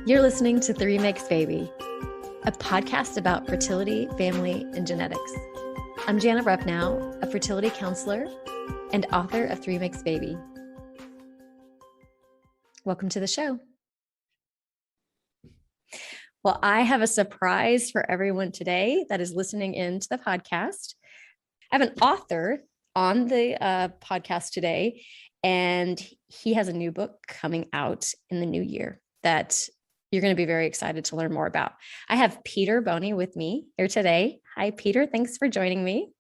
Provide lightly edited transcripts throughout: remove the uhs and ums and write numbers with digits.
You're listening to Three Makes Baby, a podcast about fertility, family, and genetics. I'm Jana Repnow, a fertility counselor and author of Three Makes Baby. Welcome to the show. Well, I have a surprise for everyone today that is listening in to the podcast. I have an author on the podcast today, and he has a new book coming out in the new year that you're going to be very excited to learn more about. I have Peter Boni with me here today. Hi, Peter. Thanks for joining me.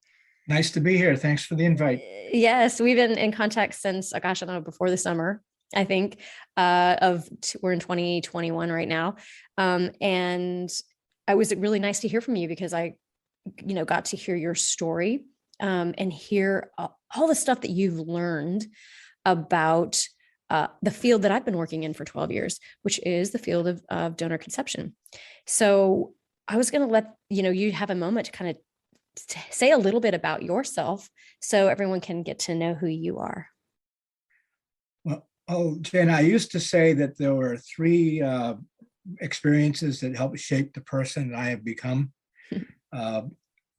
Nice to be here. Thanks for the invite. Yes, we've been in contact since, I don't know, before the summer, I think, we're in 2021 right now. And it was really nice to hear from you because I, got to hear your story and hear all the stuff that you've learned about the field that I've been working in for 12 years, which is the field of donor conception. So I was going to let, you have a moment to kind of say a little bit about yourself so everyone can get to know who you are. Well, Jen, I used to say that there were three experiences that helped shape the person that I have become.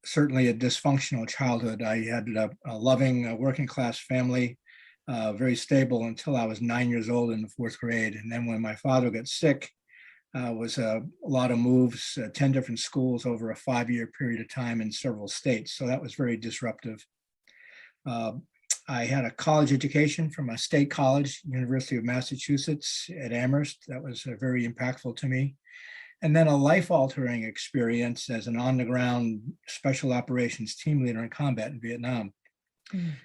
Certainly a dysfunctional childhood. I had a loving working class family, very stable until I was 9 years old in the fourth grade. And then when my father got sick, was a lot of moves, 10 different schools over a 5-year period of time in several states. So that was very disruptive. I had a college education from a state college, University of Massachusetts at Amherst. That was very impactful to me. And then a life-altering experience as an on-the-ground special operations team leader in combat in Vietnam.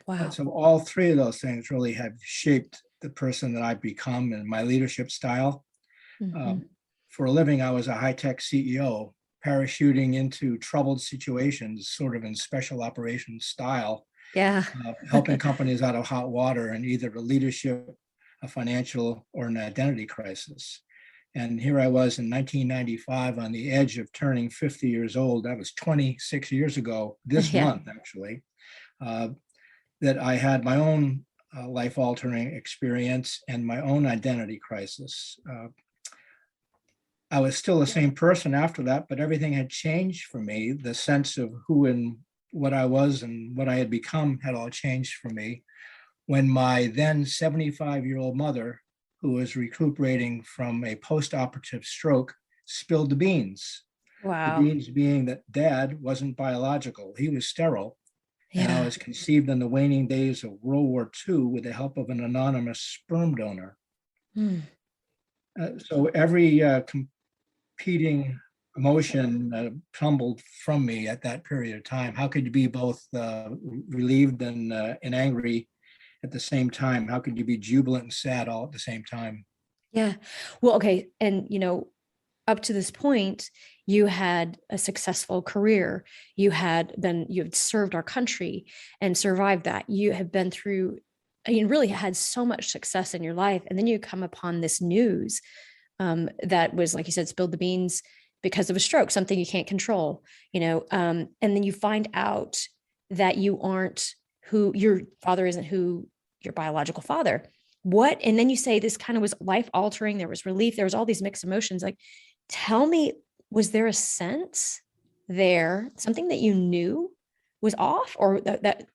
Wow. So all three of those things really have shaped the person that I've become and my leadership style. Mm-hmm. For a living, I was a high-tech CEO, parachuting into troubled situations, sort of in special operations style. Yeah. Helping companies out of hot water in either a leadership, a financial, or an identity crisis. And here I was in 1995 on the edge of turning 50 years old. That was 26 years ago, this month, actually, that I had my own life-altering experience and my own identity crisis. I was still the same person after that, but everything had changed for me. The sense of who and what I was and what I had become had all changed for me when my then 75-year-old mother, who was recuperating from a post-operative stroke, spilled the beans. Wow. The beans being that Dad wasn't biological. He was sterile. Yeah. And I was conceived in the waning days of World War II with the help of an anonymous sperm donor. So every competing emotion tumbled from me at that period of time. How could you be both relieved and angry at the same time? How could you be jubilant and sad all at the same time? Yeah. Well, okay. And, up to this point, you had a successful career. You had served our country and survived that. You have been through, really had so much success in your life. And then you come upon this news that was, like you said, spilled the beans because of a stroke, something you can't control, and then you find out that you aren't who your father isn't who your biological father. And then you say this kind of was life altering. There was relief. There was all these mixed emotions. Like, tell me, was there a sense there, something that you knew was off, or that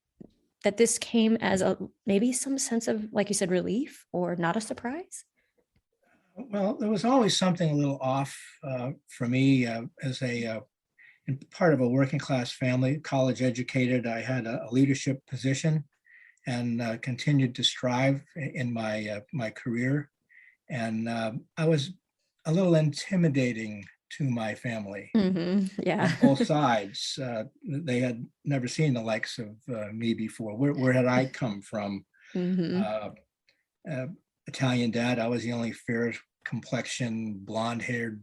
this came as maybe some sense of, like you said, relief, or not a surprise? Well, there was always something a little off for me as in part of a working class family, college educated. I had a leadership position and continued to strive in my career. And I was a little intimidating to my family. Mm-hmm. Yeah. On both sides. They had never seen the likes of me before. Where had I come from? Mm-hmm. Italian dad. I was the only fair complexion, blonde-haired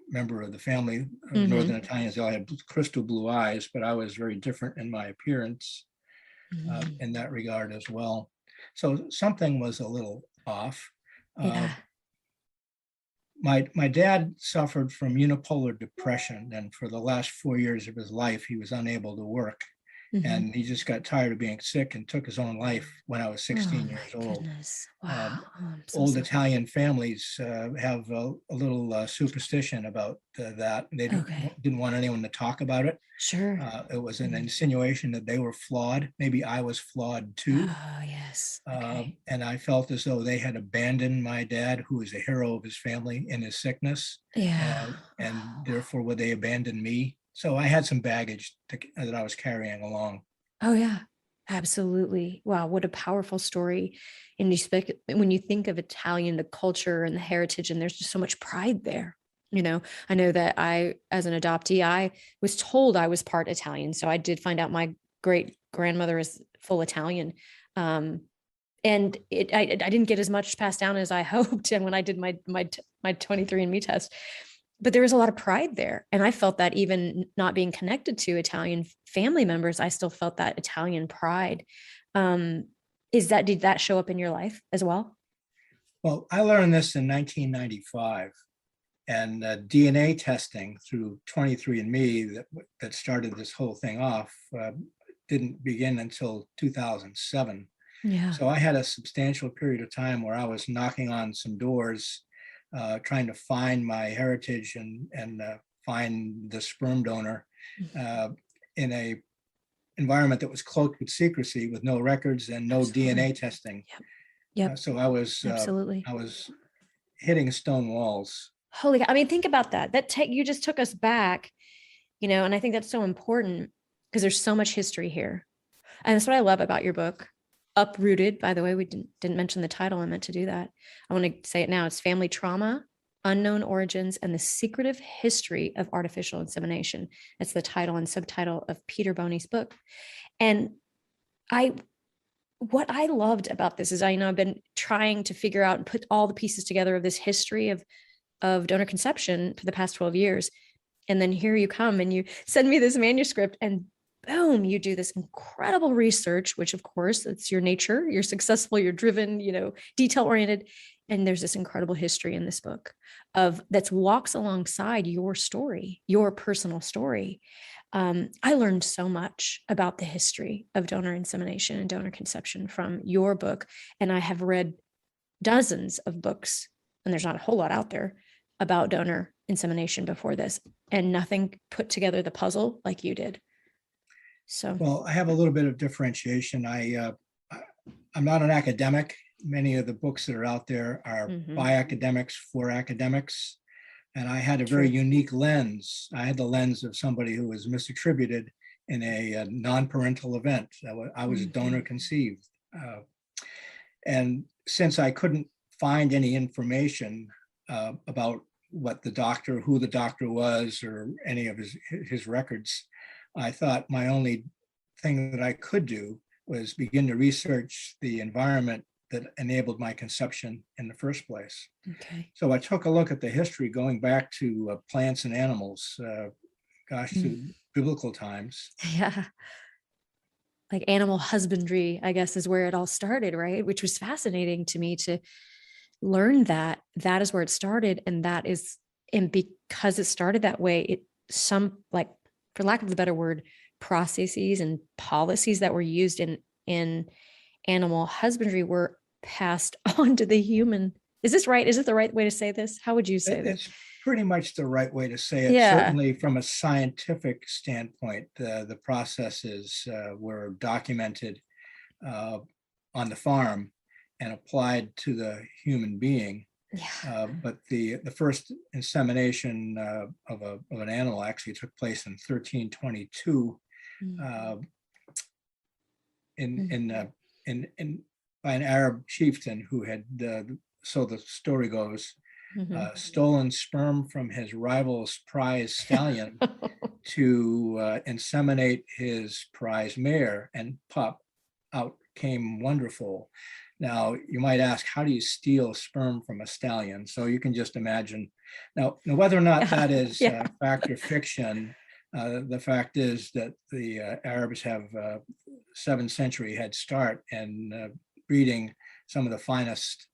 member of the family. Mm-hmm. Northern Italians, they all had crystal blue eyes, but I was very different in my appearance in that regard as well. So something was a little off. Yeah. My dad suffered from unipolar depression, and for the last 4 years of his life, he was unable to work. Mhm. and he just got tired of being sick and took his own life when I was Oh 16 my years old. goodness. Wow. Um, Oh, I'm so Old sorry. Italian families have a little superstition about that. They Okay. didn't want anyone to talk about it. Sure. It was an Mhm. insinuation that they were flawed. Maybe I was flawed too. Oh, yes. Okay. And I felt as though they had abandoned my dad, who was a hero of his family, in his sickness, Yeah. and therefore would they abandon me? So I had some baggage that I was carrying along. Oh, yeah. Absolutely. Wow, what a powerful story. And when you think of Italian, the culture and the heritage, and there's just so much pride there. I know that as an adoptee, I was told I was part Italian. So I did find out my great grandmother is full Italian. Um, and I didn't get as much passed down as I hoped. And when I did my 23andMe test, but there was a lot of pride there. And I felt that even not being connected to Italian family members, I still felt that Italian pride. Um, did that show up in your life as well? Well, I learned this in 1995, and DNA testing through 23andMe that started this whole thing off didn't begin until 2007. Yeah. So I had a substantial period of time where I was knocking on some doors, trying to find my heritage and find the sperm donor uh, in a environment that was cloaked with secrecy, with no records and no DNA Absolutely. testing. Yep. Yep. So Absolutely. I was hitting stone walls. Holy, I mean, think about that. You just took us back, and I think that's so important because there's so much history here. And that's what I love about your book. Uprooted, by the way, we didn't mention the title. I meant to do that. I want to say it now. It's Family Trauma, Unknown Origins, and the Secretive History of Artificial Insemination. That's the title and subtitle of Peter Boni's book. And I what I loved about this is I've been trying to figure out and put all the pieces together of this history of donor conception for the past 12 years. And then here you come and you send me this manuscript, and boom, you do this incredible research, which of course it's your nature. You're successful, you're driven, detail oriented. And there's this incredible history in this book that walks alongside your story, your personal story. I learned so much about the history of donor insemination and donor conception from your book. And I have read dozens of books, and there's not a whole lot out there about donor insemination before this, and nothing put together the puzzle like you did. So, Well, I have a little bit of differentiation. I'm not an academic. Many of the books that are out there are by academics for academics. And I had a very true. unique lens. I had the lens of somebody who was misattributed in a non-parental event. I was donor conceived. And since I couldn't find any information about who the doctor was, or any of his records, I thought my only thing that I could do was begin to research the environment that enabled my conception in the first place. Okay. So I took a look at the history going back to plants and animals, to biblical times. Yeah. Like animal husbandry, I guess, is where it all started, right? Which was fascinating to me to learn that is where it started. And because it started that way, like, for lack of a better word, processes and policies that were used in animal husbandry were passed on to the human. Is this right? Is it the right way to say this? How would you say this? It's pretty much the right way to say it. Yeah. Certainly from a scientific standpoint, the processes were documented on the farm and applied to the human being. Yeah. But the first insemination of an animal actually took place in 1322 uh, in by an Arab chieftain who had, so the story goes, stolen sperm from his rival's prize stallion to inseminate his prize mare, and pop out came wonderful. Now, you might ask, how do you steal sperm from a stallion? So you can just imagine. Now whether or not that is fact or fiction, the fact is that the Arabs have 7th century head start and breeding some of the finest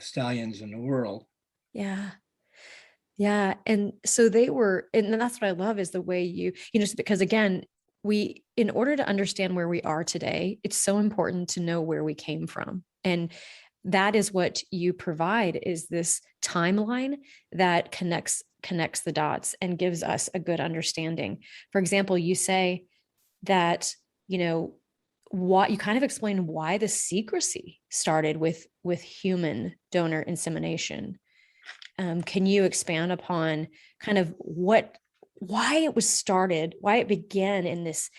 stallions in the world. Yeah. Yeah. And so and that's what I love is the way because again, in order to understand where we are today, it's so important to know where we came from. And that is what you provide, is this timeline that connects the dots and gives us a good understanding. For example, you say that, what you kind of explain why the secrecy started with human donor insemination. Can you expand upon kind of why it was started, why it began in this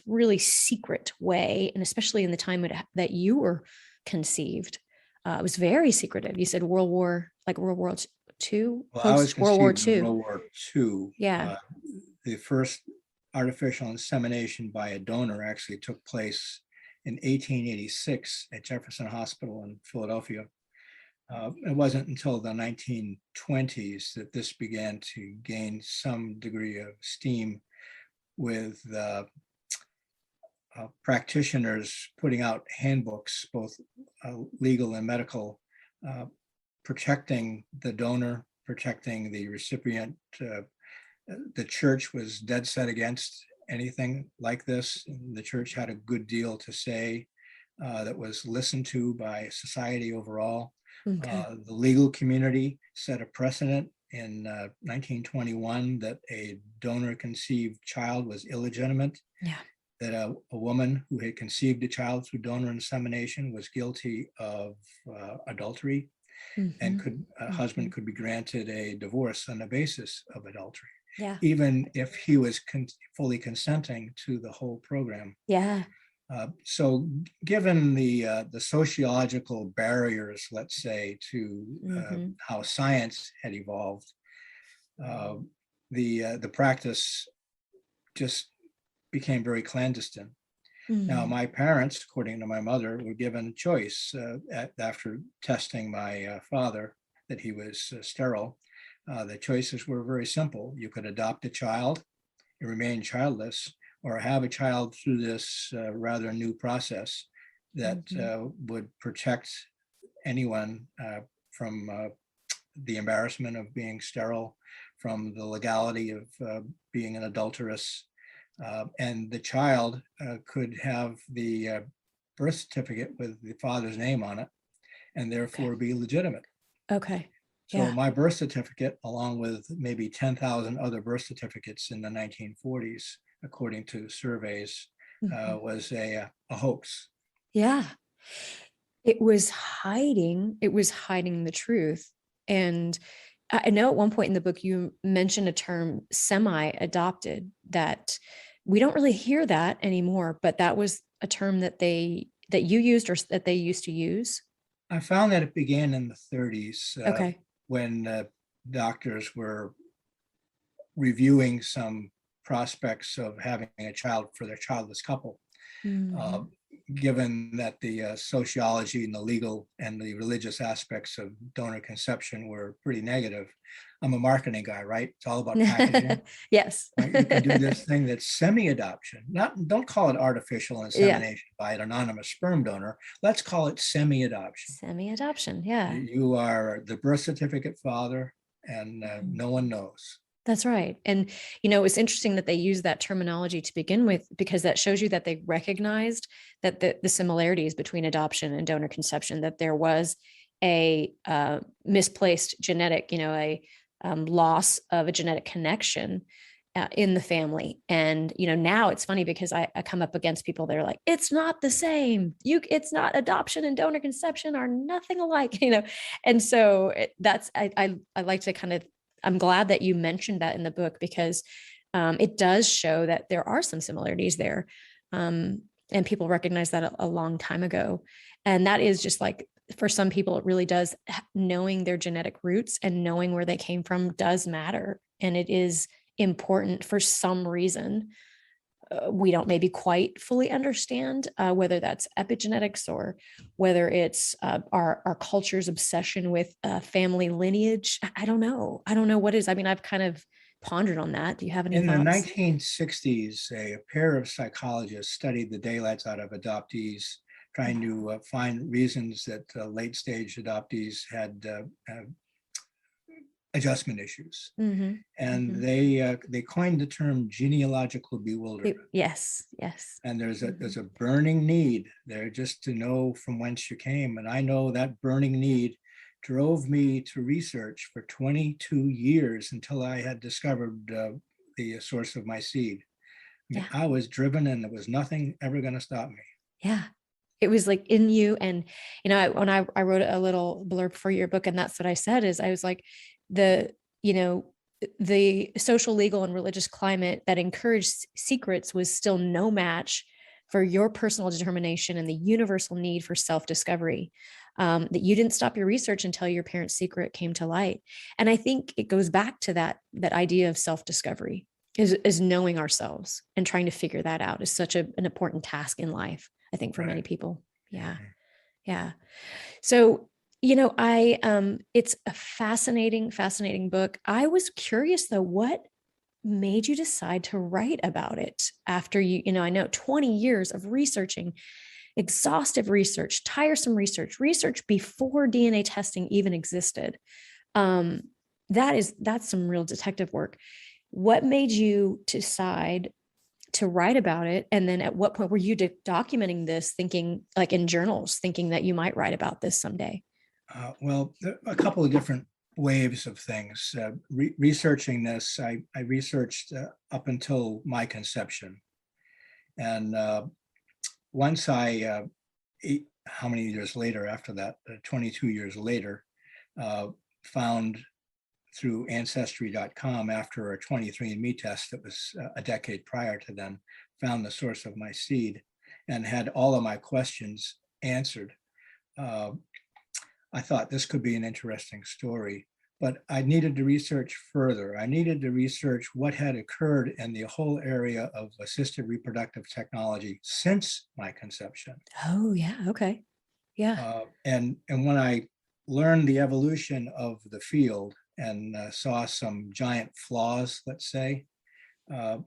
really secret way, and especially in the time that you were conceived? It was very secretive. You said World War II, Well, I was post World War conceived in II. World War II. Yeah. The first artificial insemination by a donor actually took place in 1886 at Jefferson Hospital in Philadelphia. It wasn't until the 1920s that this began to gain some degree of steam, with practitioners putting out handbooks, both legal and medical, protecting the donor, protecting the recipient. The church was dead set against anything like this. The church had a good deal to say that was listened to by society overall. Okay. The legal community set a precedent in 1921 that a donor conceived child was illegitimate, Yeah. that a woman who had conceived a child through donor insemination was guilty of adultery, and a husband could be granted a divorce on the basis of adultery, Yeah. even if he was fully consenting to the whole program. Yeah. So given the sociological barriers, let's say, to how science had evolved, the practice just became very clandestine. Now, my parents, according to my mother, were given a choice after testing my father that he was sterile. The choices were very simple. You could adopt a child and remain childless, or have a child through this rather new process that would protect anyone from the embarrassment of being sterile, from the legality of being an adulteress. And the child could have the birth certificate with the father's name on it, and therefore be legitimate. Okay. So Yeah. my birth certificate, along with maybe 10,000 other birth certificates in the 1940s, according to surveys, was a hoax. Yeah. It was hiding the truth. And I know at one point in the book you mentioned a term, semi-adopted, that we don't really hear that anymore, but that was a term that you used, or that they used to use. I found that it began in the 30s Okay. when doctors were reviewing some prospects of having a child for their childless couple. Given that the sociology and the legal and the religious aspects of donor conception were pretty negative. I'm a marketing guy, right? It's all about packaging. Yes. Right? You can do this thing that's semi-adoption. Don't call it artificial Yeah. insemination by an anonymous sperm donor. Let's call it semi-adoption. Semi-adoption. Yeah. You are the birth certificate father, and no one knows. That's right. And, it's interesting that they use that terminology to begin with, because that shows you that they recognized that the similarities between adoption and donor conception, that there was a misplaced genetic, a loss of a genetic connection in the family. And, now it's funny because I come up against people that are like, it's not the same. It's not, adoption and donor conception are nothing alike, And so I like to kind of, I'm glad that you mentioned that in the book, because it does show that there are some similarities there. And people recognize that a long time ago. And that is just like, for some people, it really does. Knowing their genetic roots and knowing where they came from does matter. And it is important for some reason. We don't maybe quite fully understand whether that's epigenetics, or whether it's our culture's obsession with family lineage. I don't know. I don't know what is. I mean, I've kind of pondered on that. Do you have any In the thoughts? 1960s, a pair of psychologists studied the daylights out of adoptees, trying to find reasons that late stage adoptees had adjustment issues. Mm-hmm. And Mm-hmm. they coined the term genealogical bewilderment. Yes, yes. And Mm-hmm. there's a burning need there just to know from whence you came. And I know that burning need drove me to research for 22 years until I had discovered the source of my seed. I mean, Yeah, I was driven, and there was nothing ever going to stop me. yeah. It was like in you. And, when I wrote a little blurb for your book, and that's what I said, is I was like, the, you know, the social, legal, and religious climate that encouraged secrets was still no match for your personal determination and the universal need for self-discovery. That you didn't stop your research until your parents' secret came to light. And I think it goes back to that idea of self-discovery, is knowing ourselves and trying to figure that out is such an important task in life, I think, for many Right. people. Yeah. Mhm. Yeah. So, I it's a fascinating book. I was curious though, what made you decide to write about it after I know 20 years of researching, exhaustive research, tiresome research before DNA testing even existed. Um, that's some real detective work. What made you decide to write about it? And then at what point were you documenting this, thinking like in journals, thinking that you might write about this someday? Well, a couple of different waves of things. Researching this, I researched up until my conception. And once how many years later after that, 22 years later, uh, found through ancestry.com, after a 23andMe test that was a decade prior to then, found the source of my seed and had all of my questions answered. Uh, I thought this could be an interesting story, but I needed to research further. I needed to research what had occurred in the whole area of assisted reproductive technology since my conception. Oh, yeah. Okay. Yeah. And when I learned the evolution of the field and saw some giant flaws, let's say, uh,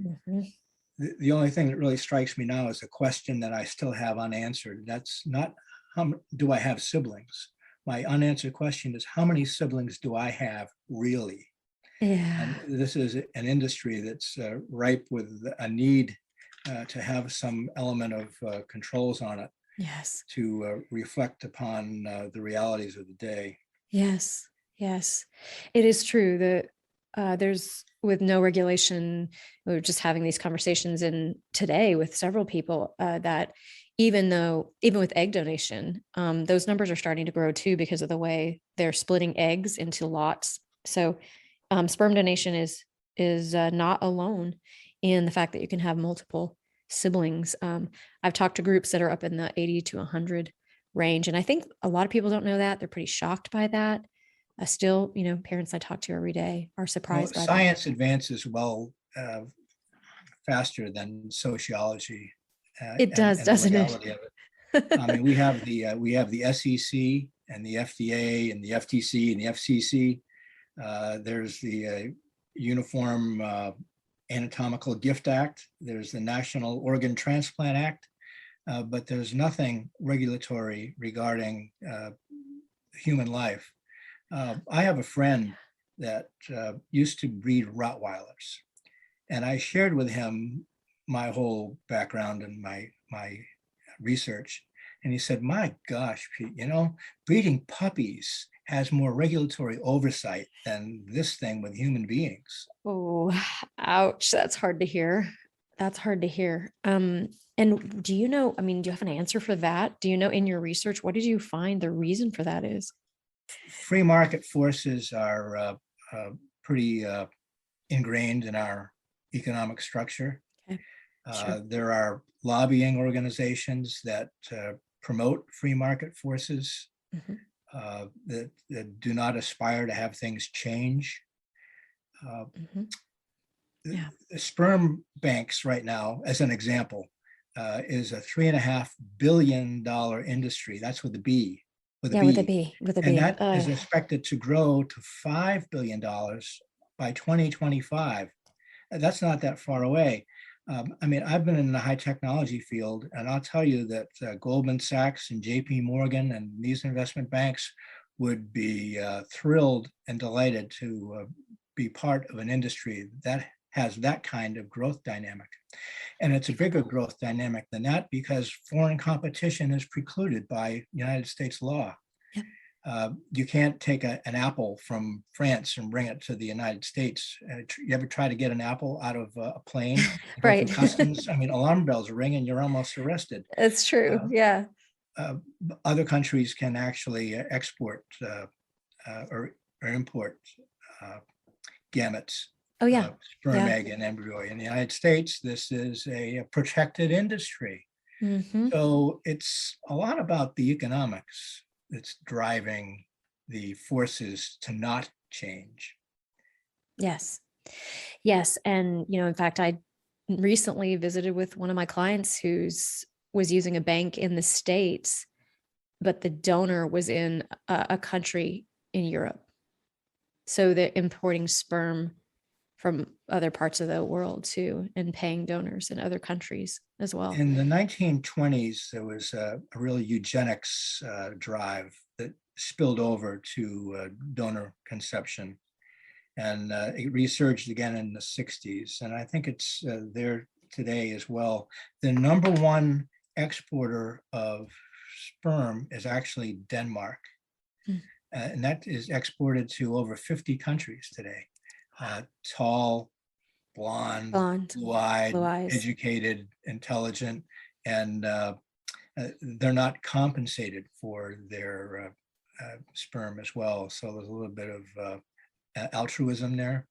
Mhm. the only thing that really strikes me now is a question that I still have unanswered. That's not do I have siblings? My unanswered question is, how many siblings do I have really? And Yeah. this is an industry that's ripe with a need to have some element of controls on it Yes. to reflect upon the realities of the day. Yes. Yes. It is true that there's, with no regulation, we were just having these conversations in today with several people, that even with egg donation, those numbers are starting to grow too, because of the way they're splitting eggs into lots. So sperm donation is not alone in the fact that you can have multiple siblings. I've talked to groups that are up in the 80 to 100 range, and I think a lot of people don't know that. They're pretty shocked by that. Still, parents I talk to every day are Well, surprised by that. science advances well faster than sociology It does, and the doesn't it? legality of it. I mean, we have the SEC and the FDA and the FTC and the FCC. There's the Uniform Anatomical Gift Act. There's the National Organ Transplant Act. But there's nothing regulatory regarding human life. I have a friend that used to breed Rottweilers, and I shared with him my whole background and my research. And he said, "My gosh, Pete, breeding puppies has more regulatory oversight than this thing with human beings." Oh, ouch. That's hard to hear. That's hard to hear. And do you know, I mean, do you have an answer for that? Do you know, in your research, what did you find the reason for that is? Free market forces are pretty ingrained in our economic structure. Okay. Sure. There are lobbying organizations that promote free market forces, Mhm. that do not aspire to have things change. Uh, Mhm. the, Yeah. the sperm banks right now, as an example, is a $3.5 billion industry. That's with a Yeah, with a B, B, with a and B. that is expected to grow to $5 billion by 2025. That's not that far away. I mean, I've been in the high technology field, and I'll tell you that Goldman Sachs and JP Morgan and these investment banks would be thrilled and delighted to be part of an industry that has that kind of growth dynamic. And it's a bigger growth dynamic than that because foreign competition is precluded by United States law. Yep. You can't take an apple from France and bring it to the United States. You ever try to get an apple out of a plane and go Right. through customs? I mean, alarm bells ring and you're almost arrested. It's true. Yeah. Other countries can actually export or import gametes, Oh, yeah. sperm, Yeah. egg, and embryo. In the United States, this is a protected industry. Mm-hmm. So it's a lot about the economics that's driving the forces to not change. Yes. Yes. And, in fact, I recently visited with one of my clients who's was using a bank in the States, but the donor was in a country in Europe. So they're importing sperm from other parts of the world too, and paying donors in other countries as well. In the 1920s, there was a real eugenics drive that spilled over to donor conception. And it resurged again in the 60s. And I think it's there today as well. The number one exporter of sperm is actually Denmark. And that is exported to over 50 countries today. Tall, blonde, blue-eyed, blue eyes. educated, intelligent, and they're not compensated for their sperm as well. So there's a little bit of altruism there.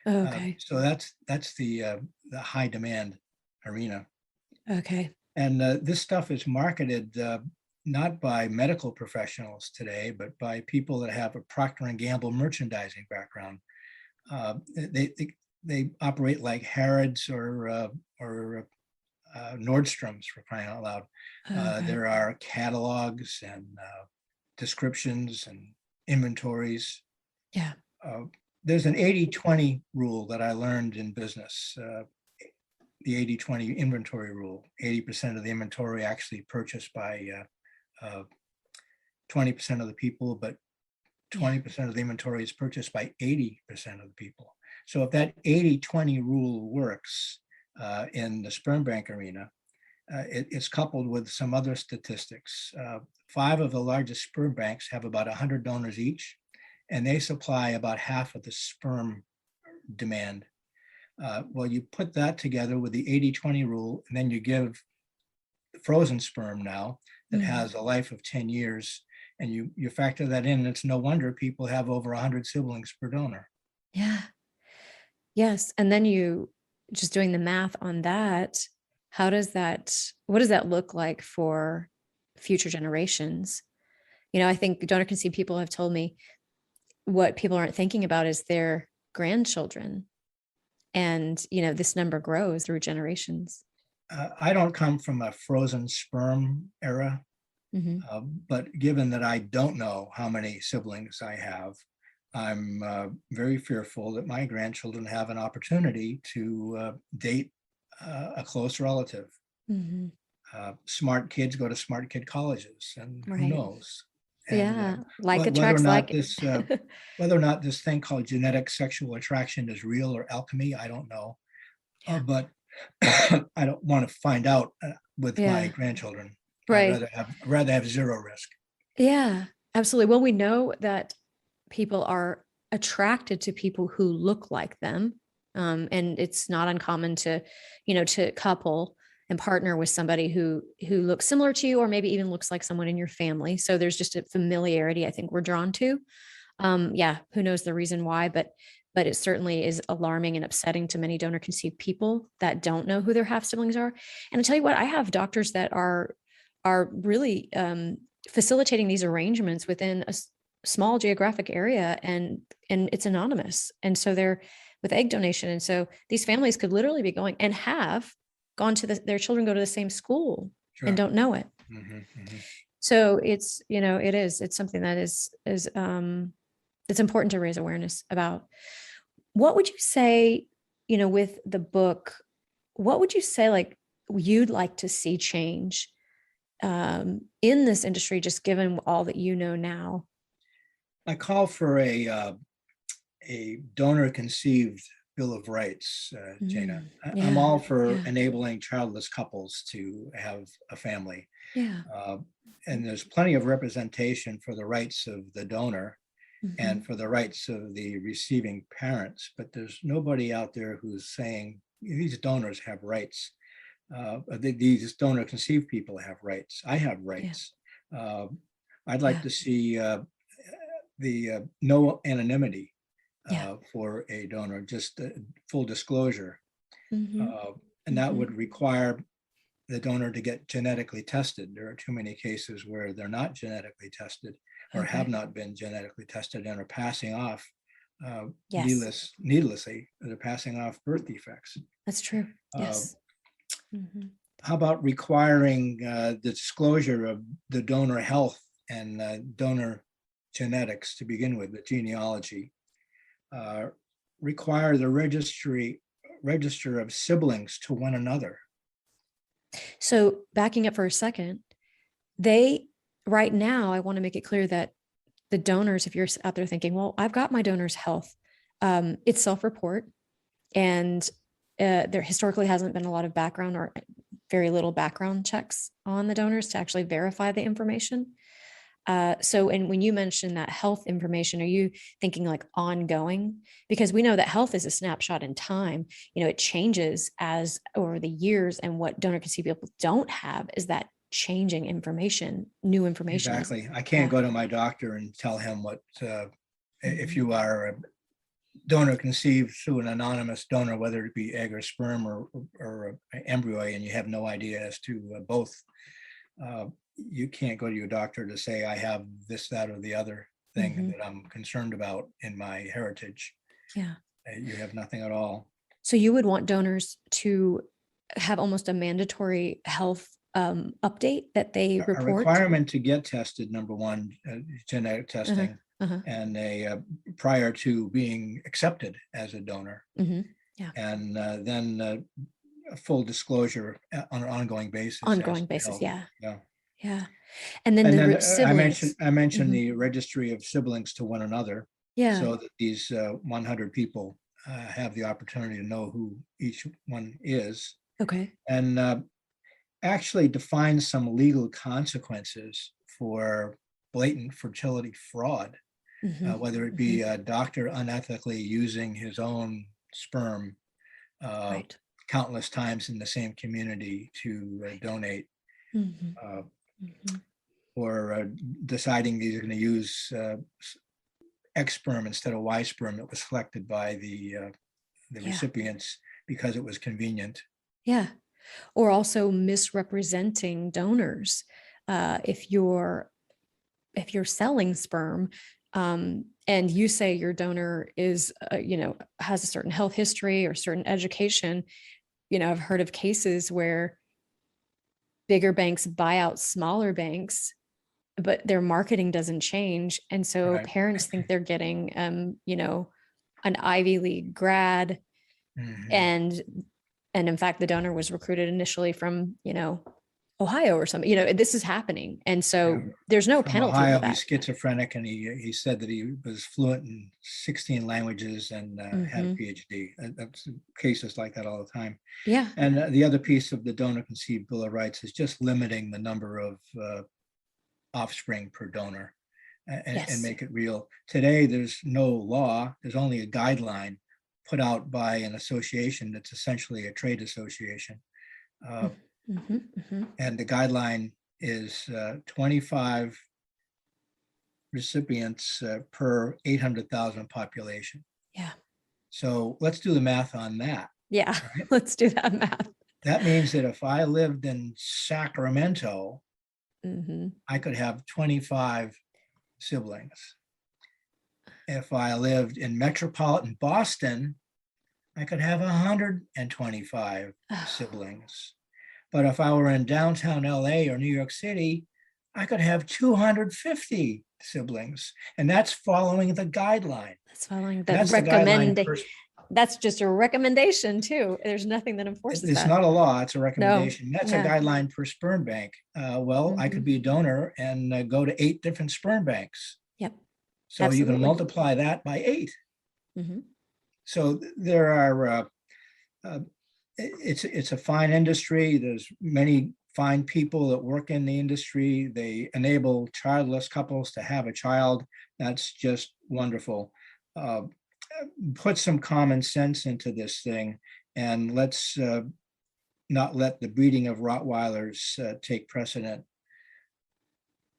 Okay. So that's the high demand arena. Okay. And this stuff is marketed not by medical professionals today, but by people that have a Procter and Gamble merchandising background. They operate like Harrods or Nordstrom's, for crying out loud. Okay. There are catalogs and descriptions and inventories. Yeah. There's an 80-20 rule that I learned in business. The 80-20 inventory rule. 80% of the inventory actually purchased by 20% of the people, but 20% of the inventory is purchased by 80% of the people. So if that 80-20 rule works in the sperm bank arena, it's coupled with some other statistics. 5 of the largest sperm banks have about 100 donors each, and they supply about half of the sperm demand. Well, you put that together with the 80-20 rule, and then you give frozen sperm now that has a life of 10 years, and you factor that in, and it's no wonder people have over 100 siblings per donor. Yeah. Yes. And then you just doing the math on that, what does that look like for future generations? I think donor conceived people have told me what people aren't thinking about is their grandchildren. And, this number grows through generations. I don't come from a frozen sperm era, but given that I don't know how many siblings I have, I'm very fearful that my grandchildren have an opportunity to date a close relative. Smart kids go to smart kid colleges, and who knows? And Yeah, like whether or attracts not like. whether or not this thing called genetic sexual attraction is real or alchemy, I don't know. Yeah. But I don't want to find out with my Yeah. grandchildren. Right. I'd rather have zero risk. Yeah, absolutely. Well, we know that people are attracted to people who look like them. And it's not uncommon to couple and partner with somebody who looks similar to you, or maybe even looks like someone in your family. So there's just a familiarity I think we're drawn to. Yeah, who knows the reason why, but it certainly is alarming and upsetting to many donor conceived people that don't know who their half siblings are. And I tell you what, I have doctors that are really facilitating these arrangements within a small geographic area, and it's anonymous. And so they're with egg donation. And so these families could literally be going and have gone to their children go to the same school and don't know it. So it's, it's something that is it's important to raise awareness about. What would you say, with the book, what would you say, like, you'd like to see change in this industry, just given all that you know now? I call for a donor conceived Bill of Rights, Jana. I'm Yeah. all for Yeah. enabling childless couples to have a family. Yeah. Uh, and there's plenty of representation for the rights of the donor Hmm. and for the rights of the receiving parents, but there's nobody out there who's saying these donors have rights. These donor conceived people have rights. I have Yeah. rights. Uh, I'd like Yeah. to see the no anonymity Yeah. for a donor, just full disclosure. Hmm. Uh, and that Hmm. would require the donor to get genetically tested. There are too many cases where they're not genetically tested or have Okay. not been genetically tested and are passing off Yes, needlessly. They're passing off birth defects. that's true. Uh, Yes. Hmm. how about requiring the disclosure of the donor health and donor genetics to begin with, the genealogy? Uh, require the register of siblings to one another. So backing up for a second, they right now, I want to make it clear that the donors, if you're out there thinking, well, I've got my donor's health, it's self-report, and there historically hasn't been a lot of background or very little background checks on the donors to actually verify the information. So, and when you mention that health information, are you thinking like ongoing? Because we know that health is a snapshot in time. It changes as over the years, and what donor conceived people don't have is that changing information, new information is. Exactly. I can't Yeah. go to my doctor and tell him what, if Mhm. you are a donor conceived through an anonymous donor, whether it be egg or sperm or embryo, and you have no idea as to both, you can't go to your doctor to say, I have this, that, or the other thing Mhm. that I'm concerned about in my heritage. Yeah. You have nothing at all. So you would want donors to have almost a mandatory health update that they A report. requirement to get tested, number one, genetic Uh-huh. testing, Uh-huh. and prior to being accepted as a donor, Hmm. Yeah. and then a full disclosure on an ongoing basis as Ongoing to basis. health. Yeah. Yeah. Yeah. And then And the then siblings. I mentioned Hmm. the registry of siblings to one another, Yeah. so that these 100 people have the opportunity to know who each one is, Okay. and actually define some legal consequences for blatant fertility fraud, Hmm. whether it Hmm. be a doctor unethically using his own sperm uh, Right. countless times in the same community to Right. donate, Hmm. uh, Hmm. or deciding these are going to use X sperm instead of Y sperm that was selected by the Yeah. recipients because it was convenient. Yeah. Or also misrepresenting donors. If you're selling sperm, and you say your donor is, has a certain health history or certain education, I've heard of cases where bigger banks buy out smaller banks, but their marketing doesn't change. And so Right. parents think they're getting, an Ivy League grad. Mhm. And in fact, the donor was recruited initially from, Ohio or something. This is happening. And Yeah. so there's no From penalty for Ohio, that. he's schizophrenic, and he said that he was fluent in 16 languages and had a Hmm. PhD. That's cases like that all the time. Yeah. And the other piece of the donor conceived Bill of Rights is just limiting the number of offspring per donor, and Yes. make it real. Today, there's no law. There's only a guideline put out by an association that's essentially a trade association. Uh, Hmm. Hmm. and the guideline is 25 recipients per 800,000 population. Yeah. So let's do the math on that. Yeah. Right? Let's do that math. That means that if I lived in Sacramento, Hmm. I could have 25 siblings. If I lived in metropolitan Boston, I could have 125 siblings. But if I were in downtown LA or New York City, I could have 250 siblings. And that's following the guideline. That's following And the that's the guideline. That's just a recommendation too. There's nothing that enforces It's that. not a law, it's a No. recommendation. That's a Yeah. guideline per sperm bank. Well, I could Hmm. be a donor and go to 8 different sperm banks. Yep. So you can Absolutely. multiply that by 8. Hmm. So there are, it's a fine industry. There's many fine people that work in the industry. They enable childless couples to have a child. That's just wonderful. Uh, put some common sense into this thing, and let's not let the breeding of Rottweilers take precedent.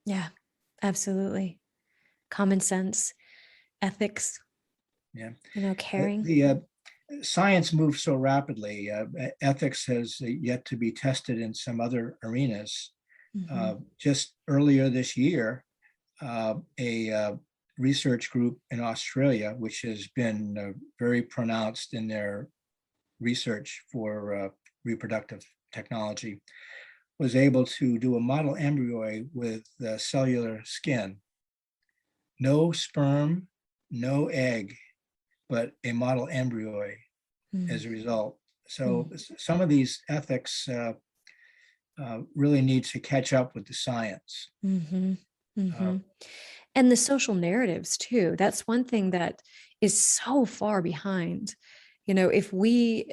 Yeah, absolutely. Common sense, ethics, Yeah. caring. The science moves so rapidly. Ethics has yet to be tested in some other arenas. Hmm. Just earlier this year, a research group in Australia, which has been very pronounced in their research for reproductive technology, was able to do a model embryo with cellular skin. No sperm, no egg, but a model embryo as a result. So some of these ethics really need to catch up with the science. Mm-hmm. Uh, Mm-hmm. And the social narratives too. That's one thing that is so far behind. If we,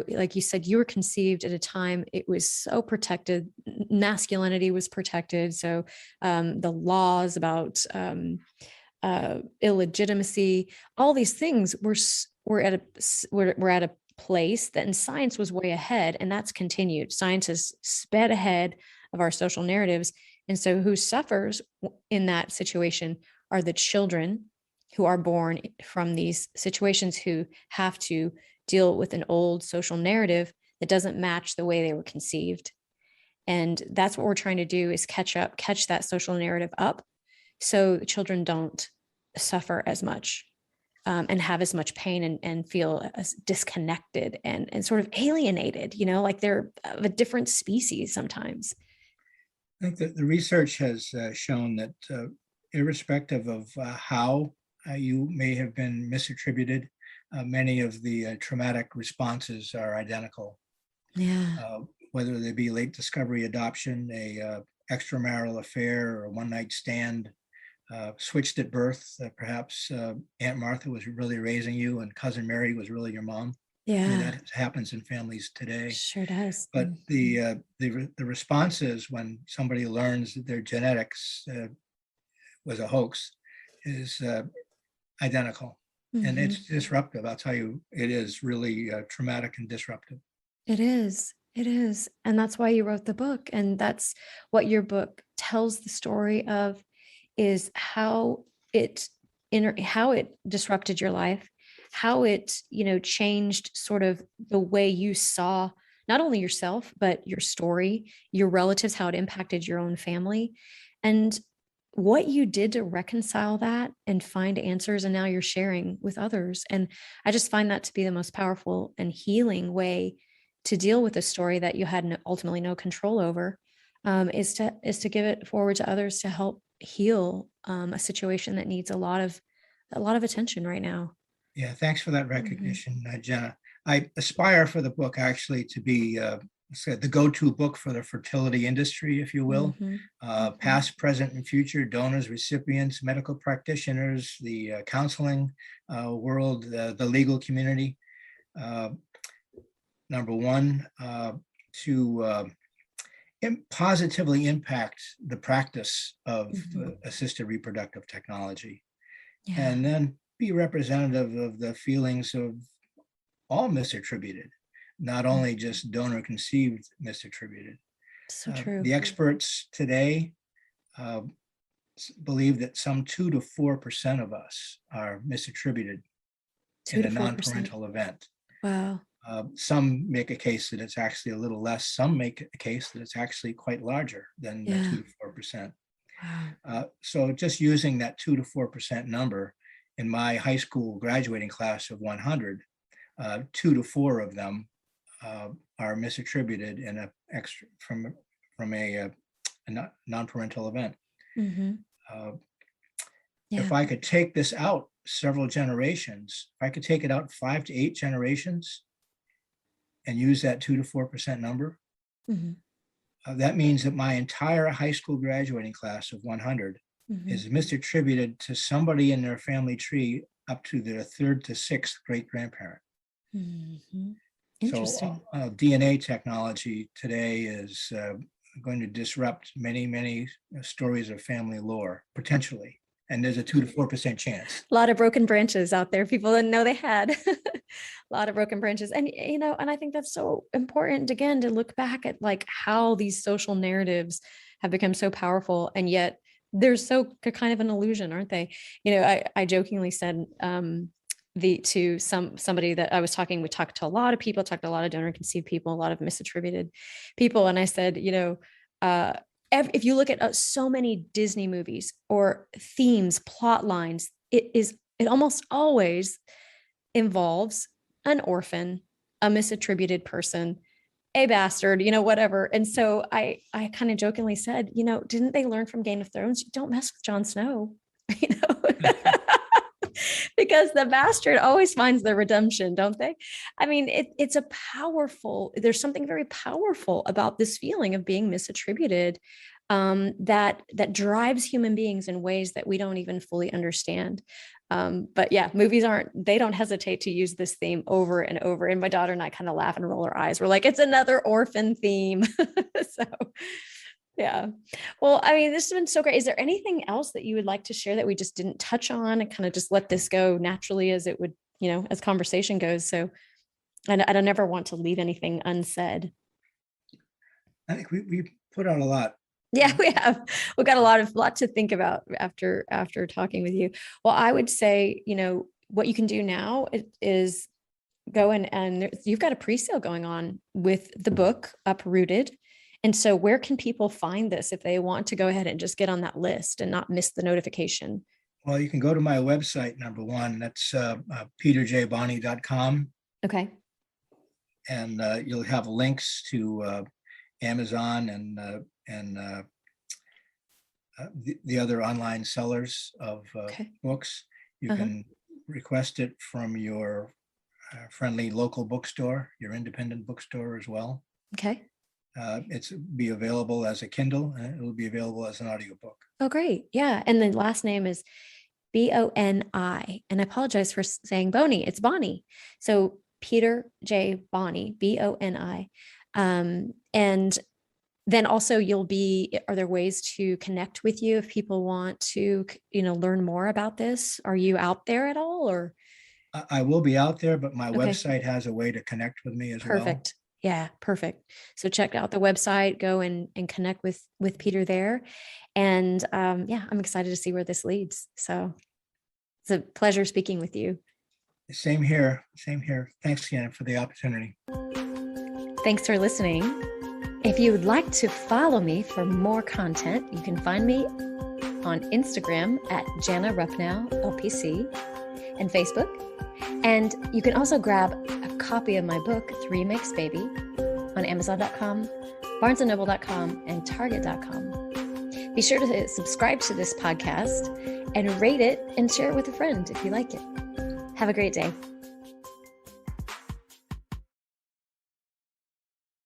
like you said, you were conceived at a time it was so protected, masculinity was protected. So the laws about illegitimacy, all these things were at a place that in science was way ahead, and that's continued. Science has sped ahead of our social narratives, and so who suffers in that situation are the children who are born from these situations, who have to deal with an old social narrative that doesn't match the way they were conceived. And that's what we're trying to do, is catch that social narrative up, so children don't suffer as much, and have as much pain, and feel as disconnected and sort of alienated, like they're of a different species sometimes. I think that the research has shown that irrespective of how you may have been misattributed, many of the traumatic responses are identical. Yeah. Uh, whether they be late discovery adoption, a extramarital affair, or a one night stand, switched at birth. Perhaps Aunt Martha was really raising you and Cousin Mary was really your mom. I mean, Yeah. that happens in families today. Sure does. But the response is when somebody learns that their genetics was a hoax is identical. And Mm-hmm. it's disruptive. I'll tell you, it is really traumatic and disruptive. It is. It is. And that's why you wrote the book. And that's what your book tells the story of, is how it how it disrupted your life, how it, changed sort of the way you saw not only yourself, but your story, your relatives, how it impacted your own family, and what you did to reconcile that and find answers. And now you're sharing with others. And I just find that to be the most powerful and healing way to deal with a story that you had ultimately no control over, is to give it forward to others to help heal a situation that needs a lot of attention right now. Yeah, thanks for that Mhm. recognition, Jenna. I aspire for the book actually to be the go-to book for the fertility industry, if you will. Mhm. Mhm. Past, present, and future donors, recipients, medical practitioners, the counseling world, the legal community. Uh, Number one, to positively impact the practice of Mhm. assisted reproductive technology, Yeah. and then be representative of the feelings of all misattributed, not Mm. only just donor conceived misattributed. So true. The experts today uh, believe that some 2 to 4% of us are misattributed Two in to a four percent. non-parental event. Wow. Some make a case that it's actually a little less. Some make a case that it's actually quite larger than the Yeah. 2 to 4%. Wow. So just using that 2 to 4% number, in my high school graduating class of 100, 2 to 4 of them are misattributed in a extra from a non-parental event. Mhm. Uh, Yeah. if I could take this out several generations, if I could take it out 5 to 8 generations and use that 2 to 4% number, Mhm. that means that my entire high school graduating class of 100 is misattributed to somebody in their family tree up to their third to sixth great grandparent. Interesting. So DNA technology today is going to disrupt many, many stories of family lore, potentially. And there's a 2 to 4% chance. A lot of broken branches out there. People didn't know they had a lot of broken branches. And, and I think that's so important, again, to look back at like how these social narratives have become so powerful. And yet they're so kind of an illusion, aren't they? I jokingly said, to somebody that I was talking, we talked to a lot of people, talked to a lot of donor conceived people, a lot of misattributed people. And I said, if you look at so many Disney movies or themes, plot lines, it almost always involves an orphan, a misattributed person, a bastard, whatever. And so I kind of jokingly said, didn't they learn from Game of Thrones? Don't mess with Jon Snow, because the bastard always finds the redemption, don't they? I mean, it's there's something very powerful about this feeling of being misattributed, that drives human beings in ways that we don't even fully understand. But yeah, movies they don't hesitate to use this theme over and over. And my daughter and I kind of laugh and roll our eyes. We're like, it's another orphan theme. So yeah. Well, I mean, this has been so great. Is there anything else that you would like to share that we just didn't touch on, and kind of just let this go naturally as it would, as conversation goes? So I don't ever want to leave anything unsaid. I think we put out a lot. Yeah, we've got a lot to think about after talking with you. Well, I would say, what you can do now is go and you've got a pre-sale going on with the book Uprooted. And so where can people find this if they want to go ahead and just get on that list and not miss the notification? Well, you can go to my website, number one. That's peterjboni.com. Okay. And you'll have links to Amazon and the other online sellers of books. You can request it from your friendly local bookstore, your independent bookstore as well. Okay. It's be available as a Kindle, and it will be available as an audiobook. Oh, great. Yeah. And the last name is Boni. And I apologize for saying Boni. It's Boni. So Peter J. Boni, Boni. And then also are there ways to connect with you if people want to, learn more about this? Are you out there at all, or? I will be out there, but my website has a way to connect with me as well. Perfect. Yeah, perfect. So check out the website, go and connect with Peter there. And yeah, I'm excited to see where this leads. So it's a pleasure speaking with you. Same here. Same here. Thanks again for the opportunity. Thanks for listening. If you would like to follow me for more content, you can find me on Instagram at Jana Ruffnow, LPC, and Facebook. And you can also grab a copy of my book, 3 Makes Baby, on Amazon.com, BarnesandNoble.com, and Target.com. Be sure to subscribe to this podcast and rate it and share it with a friend if you like it. Have a great day.